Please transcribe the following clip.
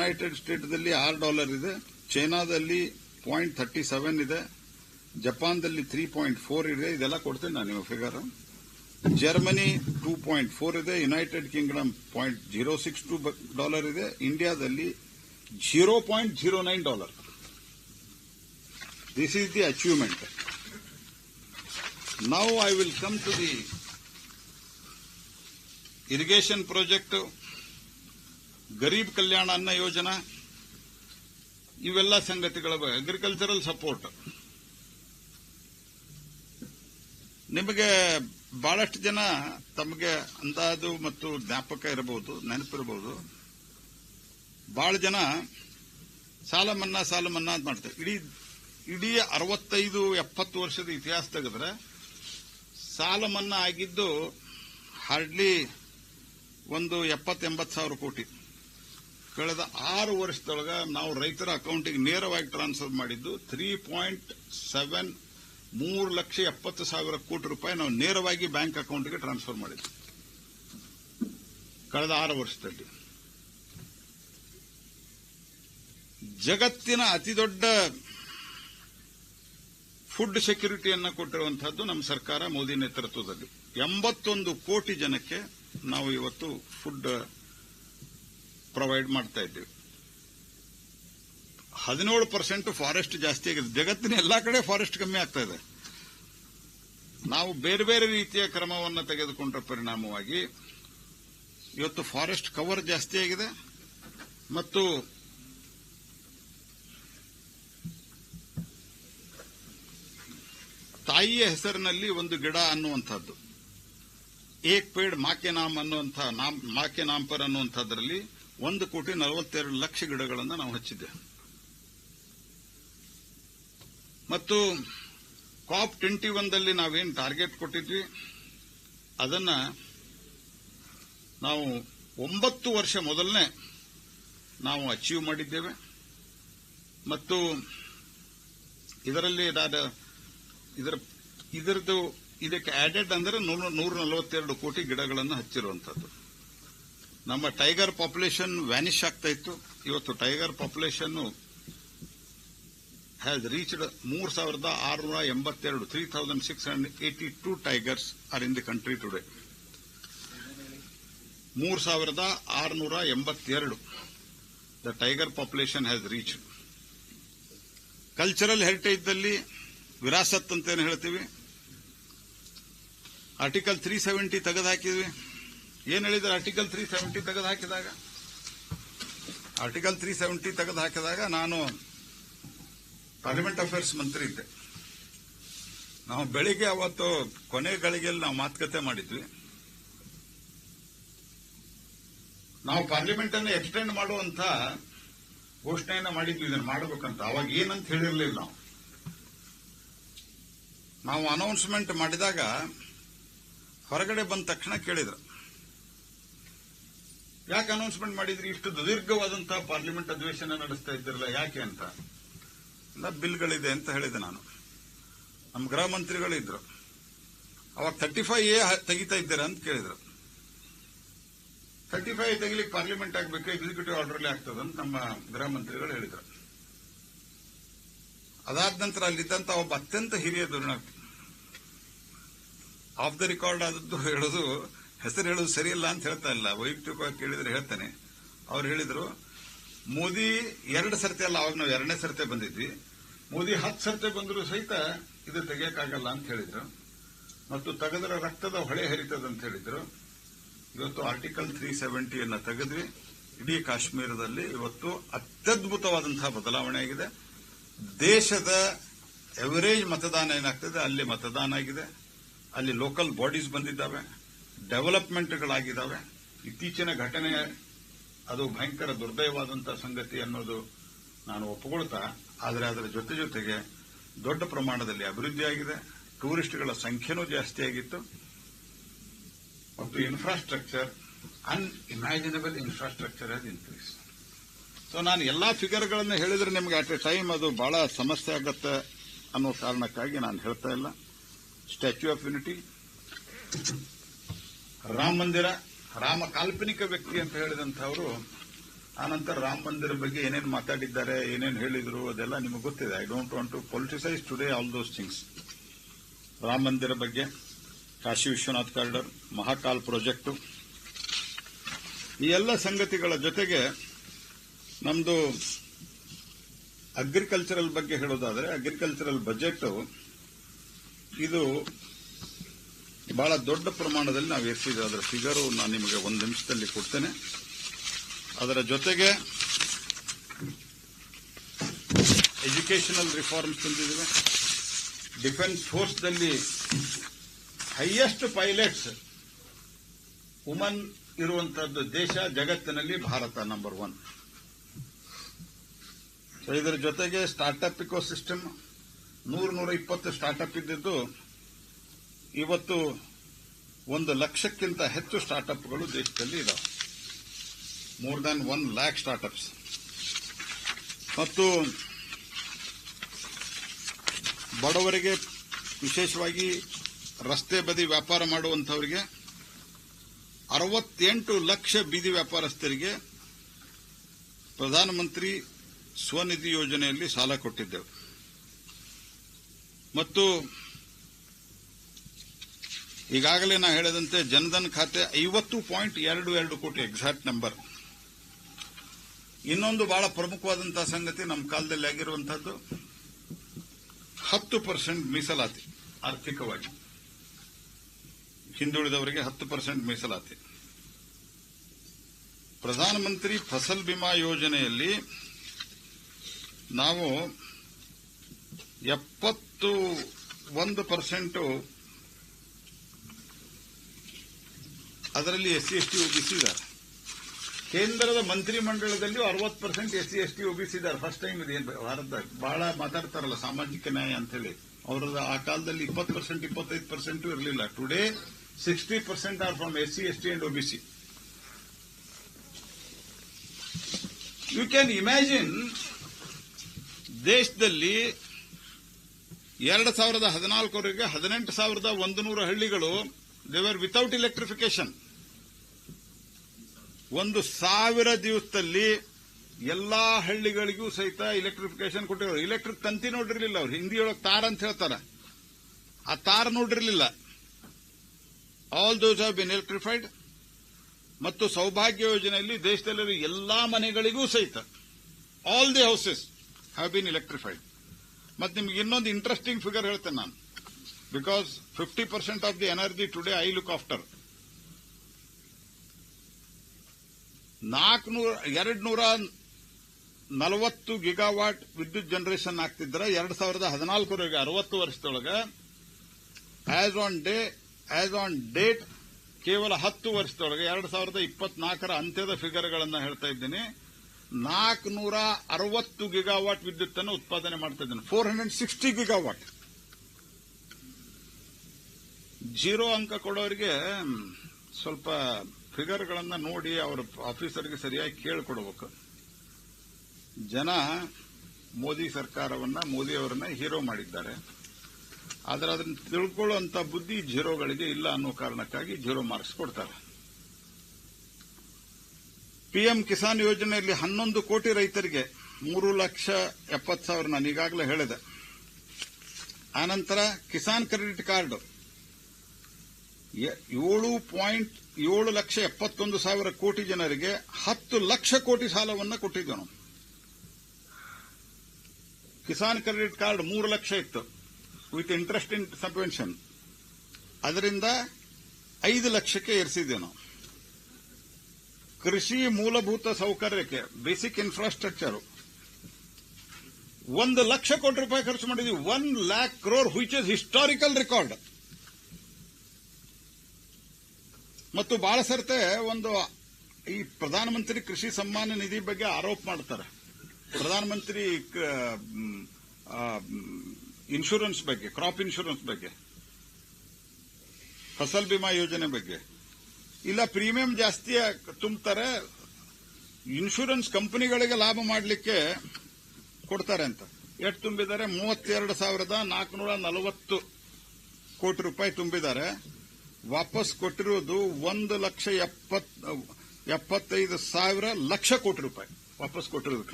United ಸ್ಟೇಟ್ಸ್ದಲ್ಲಿ $6 ಇದೆ, ಚೈನಾದಲ್ಲಿ 0.37 ಇದೆ, ಜಪಾನ್ದಲ್ಲಿ 3.4 ಇದೆ. ಇದೆಲ್ಲ ಕೊಡ್ತೇನೆ ನಾನು ನೀವು ಫಿಗರ್. ಜರ್ಮನಿ 2.4 ಇದೆ, ಯುನೈಟೆಡ್ ಕಿಂಗ್ಡಮ್ $0.062 ಇದೆ, ಇಂಡಿಯಾದಲ್ಲಿ $0.09. This is the achievement. Now I will come to the irrigation project, Garib Kalyan ಅನ್ನ ಯೋಜನಾ, ಇವೆಲ್ಲ ಸಂಗತಿಗಳ ಬಗ್ಗೆ. ಅಗ್ರಿಕಲ್ಚರಲ್ ಸಪೋರ್ಟ್ ನಿಮಗೆ ಬಹಳಷ್ಟು ಜನ ತಮಗೆ ಅಂದಾಜು ಮತ್ತು ಜ್ಞಾಪಕ ಇರಬಹುದು, ನೆನಪಿರಬಹುದು. ಬಹಳ ಜನ ಸಾಲ ಮನ್ನಾ ಅಂತ ಮಾಡ್ತಾರೆ. ಇಡೀ 65-70 ವರ್ಷದ ಇತಿಹಾಸ ತೆಗೆದ್ರೆ ಸಾಲ ಮನ್ನಾ ಆಗಿದ್ದು ಹಾರ್ಡ್ಲಿ ಒಂದು 70-80 ಸಾವಿರ ಕೋಟಿ. ಕಳೆದ 6 ವರ್ಷದೊಳಗ ನಾವು ರೈತರ ಅಕೌಂಟಿಗೆ ನೇರವಾಗಿ ಟ್ರಾನ್ಸ್ಫರ್ ಮಾಡಿದ್ದು 3,70,000 ಕೋಟಿ ರೂಪಾಯಿ ನಾವು ನೇರವಾಗಿ ಬ್ಯಾಂಕ್ ಅಕೌಂಟ್ಗೆ ಟ್ರಾನ್ಸ್ಫರ್ ಮಾಡಿದ್ವಿ ಕಳೆದ 6 ವರ್ಷದಲ್ಲಿ. ಜಗತ್ತಿನ ಅತಿದೊಡ್ಡ ಫುಡ್ ಸೆಕ್ಯೂರಿಟಿಯನ್ನು ಕೊಟ್ಟಿರುವಂತಹದ್ದು ನಮ್ಮ ಸರ್ಕಾರ ಮೋದಿ ನೇತೃತ್ವದಲ್ಲಿ. 81 ಕೋಟಿ ಜನಕ್ಕೆ ನಾವು ಇವತ್ತು ಫುಡ್ ಪ್ರೊವೈಡ್ ಮಾಡ್ತಾ ಇದ್ದೇವೆ. 17% ಫಾರೆಸ್ಟ್ ಜಾಸ್ತಿ ಆಗಿದೆ. ಜಗತ್ತಿನ ಎಲ್ಲಾ ಕಡೆ ಫಾರೆಸ್ಟ್ ಕಮ್ಮಿ ಆಗ್ತಾ ಇದೆ. ನಾವು ಬೇರೆ ಬೇರೆ ರೀತಿಯ ಕ್ರಮವನ್ನು ತೆಗೆದುಕೊಂಡ ಪರಿಣಾಮವಾಗಿ ಇವತ್ತು ಫಾರೆಸ್ಟ್ ಕವರ್ ಜಾಸ್ತಿ ಆಗಿದೆ ಮತ್ತು ತಾಯಿಯ ಹೆಸರಿನಲ್ಲಿ ಒಂದು ಗಿಡ ಅನ್ನುವಂಥದ್ದು, ಏಕ್ ಪೇಡ್ ಮಾಕೆ ನಾಮ್ ಪರ್ ಅನ್ನುವಂಥದ್ರಲ್ಲಿ 1,42,00,000 ಗಿಡಗಳನ್ನು ನಾವು ಹಚ್ಚಿದ್ದೇವೆ. ಮತ್ತು COP 21ದಲ್ಲಿ ನಾವೇನು ಟಾರ್ಗೆಟ್ ಕೊಟ್ಟಿದ್ವಿ ಅದನ್ನ ನಾವು 9 ವರ್ಷ ಮೊದಲನೇ ನಾವು ಅಚೀವ್ ಮಾಡಿದ್ದೇವೆ. ಮತ್ತು ಇದಕ್ಕೆ ಆಡೆಡ್ ಅಂದರೆ 142 ಕೋಟಿ ಗಿಡಗಳನ್ನು ಹಚ್ಚಿರುವಂತದ್ದು. ನಮ್ಮ ಟೈಗರ್ ಪಾಪ್ಯುಲೇಷನ್ ವ್ಯಾನಿಶ್ ಆಗ್ತಾ ಇತ್ತು. ಇವತ್ತು tiger population has reached 3,682 3,682 tigers are in the country today. 3,682 the tiger population has reached. Cultural ಹೆರಿಟೇಜ್ದಲ್ಲಿ ವಿರಾಸತ್ ಅಂತ ಏನು ಹೇಳ್ತೀವಿ, ಆರ್ಟಿಕಲ್ 370 ತೆಗೆದುಹಾಕಿದ್ವಿ. ಏನ್ ಹೇಳಿದ್ರೆ ಆರ್ಟಿಕಲ್ 370 ತೆಗೆದುಹಾಕಿದಾಗ ನಾನು ಪಾರ್ಲಿಮೆಂಟ್ ಅಫೇರ್ಸ್ ಮಂತ್ರಿ ಇದ್ದೆ. ನಾವು ಬೆಳಿಗ್ಗೆ ಅವತ್ತು ಕೊನೆ ಗಳಿಗೆಯಲ್ಲಿ ನಾವು ಮಾತುಕತೆ ಮಾಡಿದ್ವಿ. ನಾವು ಪಾರ್ಲಿಮೆಂಟ್ ಅನ್ನು ಎಕ್ಸ್ಟೆಂಡ್ ಮಾಡುವಂತ ಘೋಷಣೆಯನ್ನ ಮಾಡಿದ್ವಿ, ಇದನ್ನು ಮಾಡಬೇಕಂತ. ಅವಾಗ ಏನಂತ ಹೇಳಿರಲಿಲ್ಲ. ನಾವು ಅನೌನ್ಸ್ಮೆಂಟ್ ಮಾಡಿದಾಗ ಹೊರಗಡೆ ಬಂದ ತಕ್ಷಣ ಕೇಳಿದ್ರು, ಯಾಕೆ ಅನೌನ್ಸ್ಮೆಂಟ್ ಮಾಡಿದ್ರಿ, ಇಷ್ಟು ದೀರ್ಘವಾದಂತಹ ಪಾರ್ಲಿಮೆಂಟ್ ಅಧಿವೇಶನ ನಡೆಸ್ತಾ ಇದ್ದಿರಲ್ಲ ಯಾಕೆ ಅಂತ. ಬಿಲ್ಗಳಿದೆ ಅಂತ ಹೇಳಿದೆ ನಾನು. ನಮ್ಮ ಗೃಹ ಮಂತ್ರಿಗಳಿದ್ರು. ಅವಾಗ 35A ತೆಗಿತಾ ಇದ್ದೀರಾ ಅಂತ ಕೇಳಿದ್ರು. 35A ತೆಗಿಲಿಕ್ಕೆ ಪಾರ್ಲಿಮೆಂಟ್ ಆಗಬೇಕು, ಎಕ್ಸಿಕ್ಯೂಟಿವ್ ಆರ್ಡರ್ಲಿ ಆಗ್ತದಂತ ನಮ್ಮ ಗೃಹ ಮಂತ್ರಿಗಳು ಹೇಳಿದ್ರು. ಅದಾದ ನಂತರ ಅಲ್ಲಿದ್ದಂತ ಒಬ್ಬ ಅತ್ಯಂತ ಹಿರಿಯ ಆಫ್ ದ ರೆಕಾರ್ಡ್ ಆದದ್ದು ಹೇಳೋದು, ಹೆಸರು ಹೇಳೋದು ಸರಿಯಿಲ್ಲ ಅಂತ ಹೇಳ್ತಾ ಇಲ್ಲ, ವೈಯಕ್ತಿಕವಾಗಿ ಕೇಳಿದ್ರೆ ಹೇಳ್ತಾನೆ. ಅವ್ರು ಹೇಳಿದ್ರು, ಮೋದಿ 2 ಸರ್ತಿ ಅಲ್ಲ, ಅವಾಗ ನಾವು 2ನೇ ಸರ್ತಿ ಬಂದಿದ್ವಿ, ಮೋದಿ 10 ಸರ್ತಿ ಬಂದರೂ ಸಹಿತ ಇದು ತೆಗೆಯಕ್ಕಾಗಲ್ಲ ಅಂತ ಹೇಳಿದ್ರು. ಮತ್ತು ತೆಗೆದ್ರೆ ರಕ್ತದ ಹೊಳೆ ಹರಿತದಂತ ಹೇಳಿದ್ರು. ಇವತ್ತು ಆರ್ಟಿಕಲ್ 370 ತೆಗೆದ್ವಿ. ಇಡೀ ಕಾಶ್ಮೀರದಲ್ಲಿ ಇವತ್ತು ಅತ್ಯದ್ಭುತವಾದಂತಹ ಬದಲಾವಣೆ ಆಗಿದೆ. ದೇಶದ ಎವರೇಜ್ ಮತದಾನ ಏನಾಗ್ತದೆ ಅಲ್ಲಿ ಮತದಾನ ಆಗಿದೆ. ಅಲ್ಲಿ ಲೋಕಲ್ ಬಾಡೀಸ್ ಬಂದಿದ್ದಾವೆ, ಡೆವಲಪ್ಮೆಂಟ್ಗಳಾಗಿದ್ದಾವೆ. ಇತ್ತೀಚಿನ ಘಟನೆ ಅದು ಭಯಂಕರ ದುರ್ದೈವಾದಂತಹ ಸಂಗತಿ ಅನ್ನೋದು ನಾನು ಒಪ್ಪಿಕೊಳ್ತಾ, ಆದರೆ ಅದರ ಜೊತೆಗೆ ದೊಡ್ಡ ಪ್ರಮಾಣದಲ್ಲಿ ಅಭಿವೃದ್ಧಿ ಆಗಿದೆ. ಟೂರಿಸ್ಟ್ಗಳ ಸಂಖ್ಯೆನೂ ಜಾಸ್ತಿ ಆಗಿತ್ತು ಮತ್ತು infrastructure, unimaginable infrastructure has increase. So ನಾನು ಎಲ್ಲಾ ಫಿಗರ್ಗಳನ್ನು ಹೇಳಿದ್ರೆ ನಿಮಗೆ ಅಟ್ ಎ ಟೈಮ್ ಅದು ಬಹಳ ಸಮಸ್ಯೆ ಆಗತ್ತೆ ಅನ್ನೋ ಕಾರಣಕ್ಕಾಗಿ ನಾನು ಹೇಳ್ತಾ ಇಲ್ಲ. ಸ್ಟ್ಯಾಚ್ಯೂ ಆಫ್ ಯೂನಿಟಿ, ರಾಮ ಮಂದಿರ, ರಾಮ ಕಾಲ್ಪನಿಕ ವ್ಯಕ್ತಿ ಅಂತ ಹೇಳಿದಂಥವರು ಆನಂತರ ರಾಮ ಮಂದಿರ ಬಗ್ಗೆ ಏನೇನು ಮಾತಾಡಿದ್ದಾರೆ, ಏನೇನು ಹೇಳಿದ್ರು ಅದೆಲ್ಲ ನಿಮಗೆ ಗೊತ್ತಿದೆ. I don't want to politicise today all those things. Rama Mandir ಬಗ್ಗೆ, ಕಾಶಿ ವಿಶ್ವನಾಥ್ ಕಾರಿಡಾರ್, ಮಹಾಕಾಲ್ ಪ್ರಾಜೆಕ್ಟು, ಈ ಎಲ್ಲ ಸಂಗತಿಗಳ ಜೊತೆಗೆ ನಮ್ದು ಅಗ್ರಿಕಲ್ಚರಲ್ ಬಗ್ಗೆ ಹೇಳೋದಾದ್ರೆ, ಅಗ್ರಿಕಲ್ಚರಲ್ ಬಜೆಟ್ ಇದು ಬಹಳ ದೊಡ್ಡ ಪ್ರಮಾಣದಲ್ಲಿ ನಾವು ಏರಿಸಿದ್ದೇವೆ. ಅದರ ಫಿಗರು ನಾನು ನಿಮಗೆ ಒಂದು ನಿಮಿಷದಲ್ಲಿ ಕೊಡ್ತೇನೆ. ಅದರ ಜೊತೆಗೆ ಎಜುಕೇಷನಲ್ ರಿಫಾರ್ಮ್ಸ್ ತಂದಿದ್ದೇವೆ. ಡಿಫೆನ್ಸ್ ಫೋರ್ಸ್ದಲ್ಲಿ ಹೈಯೆಸ್ಟ್ ಪೈಲಟ್ಸ್ ವುಮನ್ ಇರುವಂತಹದ್ದು ದೇಶ ಜಗತ್ತಿನಲ್ಲಿ ಭಾರತ ನಂಬರ್ 1. ಇದರ ಜೊತೆಗೆ ಸ್ಟಾರ್ಟ್ಅಪ್ ಇಕೋಸಿಸ್ಟಮ್ 100-120 ಸ್ಟಾರ್ಟ್ಅಪ್ ಇದ್ದಿದ್ದು ಇವತ್ತು 1 ಲಕ್ಷಕ್ಕಿಂತ ಹೆಚ್ಚು ಸ್ಟಾರ್ಟ್ಅಪ್ಗಳು ದೇಶದಲ್ಲಿ ಇದಾವೆ. More than 1 lakh startups. ಮತ್ತು ಬಡವರಿಗೆ, ವಿಶೇಷವಾಗಿ ರಸ್ತೆ ಬದಿ ವ್ಯಾಪಾರ ಮಾಡುವಂತವರಿಗೆ 68 ಲಕ್ಷ ಬೀದಿ ವ್ಯಾಪಾರಸ್ಥರಿಗೆ ಪ್ರಧಾನಮಂತ್ರಿ ಸ್ವನಿಧಿ ಯೋಜನೆಯಲ್ಲಿ ಸಾಲ ಕೊಟ್ಟಿದ್ದೆವು. ಮತ್ತು ಈಗಾಗಲೇ ನಾ ಹೇಳಿದಂತೆ ಜನಧನ್ ಖಾತೆ 50.22 ಕೋಟಿ ಎಕ್ಸಾಕ್ಟ್ ನಂಬರ್. ಇನ್ನೊಂದು ಬಹಳ ಪ್ರಮುಖವಾದಂತಹ ಸಂಗತಿ ನಮ್ಮ ಕಾಲದಲ್ಲಿ ಆಗಿರುವಂತಹದ್ದು 10% ಮೀಸಲಾತಿ. ಆರ್ಥಿಕವಾಗಿ ಹಿಂದುಳಿದವರಿಗೆ 10% ಮೀಸಲಾತಿ. ಪ್ರಧಾನಮಂತ್ರಿ ಫಸಲ್ ಬಿಮಾ ಯೋಜನೆಯಲ್ಲಿ ನಾವು 71% ಅದರಲ್ಲಿ SC ST OBC ಇದ್ದಾರೆ. ಕೇಂದ್ರದ ಮಂತ್ರಿಮಂಡಲದಲ್ಲಿಯೂ 60% SC ST OBC ಇದ್ದಾರೆ. ಫಸ್ಟ್ ಟೈಮ್ ಇದೆ ಭಾರತದಾಗ. ಬಹಳ ಮಾತಾಡ್ತಾರಲ್ಲ ಸಾಮಾಜಿಕ ನ್ಯಾಯ ಅಂತ ಹೇಳಿ. ಅವರದ ಆ ಕಾಲದಲ್ಲಿ 20% 25% ಇರಲಿಲ್ಲ. Today 60% are from SC ST and OBC. You can imagine, ದೇಶದಲ್ಲಿ 2014ವರೆಗೆ 18,100 ಹಳ್ಳಿಗಳು ದೇವರ್ ವಿತೌಟ್ ಎಲೆಕ್ಟ್ರಿಫಿಕೇಶನ್. 1,000 ದಿವಸದಲ್ಲಿ ಎಲ್ಲಾ ಹಳ್ಳಿಗಳಿಗೂ ಸಹಿತ ಎಲೆಕ್ಟ್ರಿಫಿಕೇಶನ್ ಕೊಟ್ಟಿರೋರು. ಎಲೆಕ್ಟ್ರಿಕ್ ತಂತಿ ನೋಡಿರ್ಲಿಲ್ಲ ಅವ್ರು. ಹಿಂದಿಯೊಳಗೆ ತಾರ್ ಅಂತ ಹೇಳ್ತಾರ, ಆ ತಾರ್ ನೋಡಿರ್ಲಿಲ್ಲ. All those have been electrified. ಮತ್ತು ಸೌಭಾಗ್ಯ ಯೋಜನೆಯಲ್ಲಿ ದೇಶದಲ್ಲಿರುವ ಎಲ್ಲಾ ಮನೆಗಳಿಗೂ ಸಹಿತ all the houses have been electrified. ಮತ್ತೆ ನಿಮ್ಗೆ ಇನ್ನೊಂದು ಇಂಟ್ರೆಸ್ಟಿಂಗ್ ಫಿಗರ್ ಹೇಳ್ತೇನೆ ನಾನು, because 50% of the energy today I look after. 240 gigawatt ವಿದ್ಯುತ್ ಜನರೇಷನ್ ಆಗ್ತಿದ್ರೆ 2014ವರೆಗೆ 60 ವರ್ಷದೊಳಗೆ ಆಸ್ ಆನ್ ಡೇಟ್ ಕೇವಲ 10 ವರ್ಷದೊಳಗೆ 2024ರ ಅಂತ್ಯದ ಫಿಗರ್ಗಳನ್ನು ಹೇಳ್ತಾ ಇದ್ದೀನಿ. 460 ಗಿಗಾವಾಟ್ ವಿದ್ಯುತ್ ಅನ್ನು ಉತ್ಪಾದನೆ ಮಾಡ್ತಾ ಇದ್ದೇನೆ. 460 ಗಿಗಾವಾಟ್. 0 ಅಂಕ ಕೊಡೋರಿಗೆ ಸ್ವಲ್ಪ ಫಿಗರ್ಗಳನ್ನ ನೋಡಿ ಅವರ ಆಫೀಸರ್ಗೆ ಸರಿಯಾಗಿ ಕೇಳಿಕೊಡ್ಬೇಕು. ಜನ ಮೋದಿ ಸರ್ಕಾರವನ್ನ, ಮೋದಿ ಅವರನ್ನ ಹೀರೋ ಮಾಡಿದ್ದಾರೆ. ಆದರೆ ಅದನ್ನು ತಿಳ್ಕೊಳ್ಳುವಂತ ಬುದ್ಧಿ ಜೀರೋಗಳಿಗೆ ಇಲ್ಲ ಅನ್ನೋ ಕಾರಣಕ್ಕಾಗಿ 0 ಮಾರ್ಕ್ಸ್ ಕೊಡ್ತಾರೆ. PM ಕಿಸಾನ್ ಯೋಜನೆಯಲ್ಲಿ 11 ಕೋಟಿ ರೈತರಿಗೆ 3,70,000 ನಾನು ಈಗಾಗಲೇ ಹೇಳಿದೆ. ಆನಂತರ ಕಿಸಾನ್ ಕ್ರೆಡಿಟ್ ಕಾರ್ಡ್ 7,71,000 ಕೋಟಿ ಜನರಿಗೆ 10 ಲಕ್ಷ ಕೋಟಿ ಸಾಲವನ್ನು ಕೊಟ್ಟಿದ್ದೆವು ನಾವು. ಕಿಸಾನ್ ಕ್ರೆಡಿಟ್ ಕಾರ್ಡ್ 3 ಲಕ್ಷ ಇತ್ತು ವಿತ್ ಇಂಟ್ರೆಸ್ಟ್ ಇನ್ ಸಬ್ವೆನ್ಷನ್. ಅದರಿಂದ 5 ಲಕ್ಷಕ್ಕೆ ಏರಿಸಿದ್ದೇವೆ ನಾವು. ಕೃಷಿ ಮೂಲಭೂತ ಸೌಕರ್ಯಕ್ಕೆ, ಬೇಸಿಕ್ ಇನ್ಫ್ರಾಸ್ಟ್ರಕ್ಚರ್ 1 ಲಕ್ಷ ಕೋಟಿ ರೂಪಾಯಿ ಖರ್ಚು ಮಾಡಿದ್ವಿ. 1 lakh crore which is historical record. ಮತ್ತು ಬಹಳ ಸರ್ತೆ ಈ ಪ್ರಧಾನಮಂತ್ರಿ ಕೃಷಿ ಸಮ್ಮಾನ ನಿಧಿ ಬಗ್ಗೆ ಆರೋಪ ಮಾಡ್ತಾರೆ. ಪ್ರಧಾನಮಂತ್ರಿ ಇನ್ಶೂರೆನ್ಸ್ ಬಗ್ಗೆ, ಕ್ರಾಪ್ ಇನ್ಶೂರೆನ್ಸ್ ಬಗ್ಗೆ, ಫಸಲ್ ಬಿಮಾ ಯೋಜನೆ ಬಗ್ಗೆ ಇಲ್ಲ, ಪ್ರೀಮಿಯಂ ಜಾಸ್ತಿ ತುಂಬುತ್ತಾರೆ, ಇನ್ಶೂರೆನ್ಸ್ ಕಂಪನಿಗಳಿಗೆ ಲಾಭ ಮಾಡಲಿಕ್ಕೆ ಕೊಡ್ತಾರೆ ಅಂತ. ಎಷ್ಟು ತುಂಬಿದ್ದಾರೆ? 32,440 ಕೋಟಿ ರೂಪಾಯಿ ತುಂಬಿದ್ದಾರೆ. ವಾಪಸ್ ಕೊಟ್ಟಿರುವುದು 75,000 ಲಕ್ಷ ಕೋಟಿ ರೂಪಾಯಿ ವಾಪಸ್ ಕೊಟ್ಟಿರೋದು.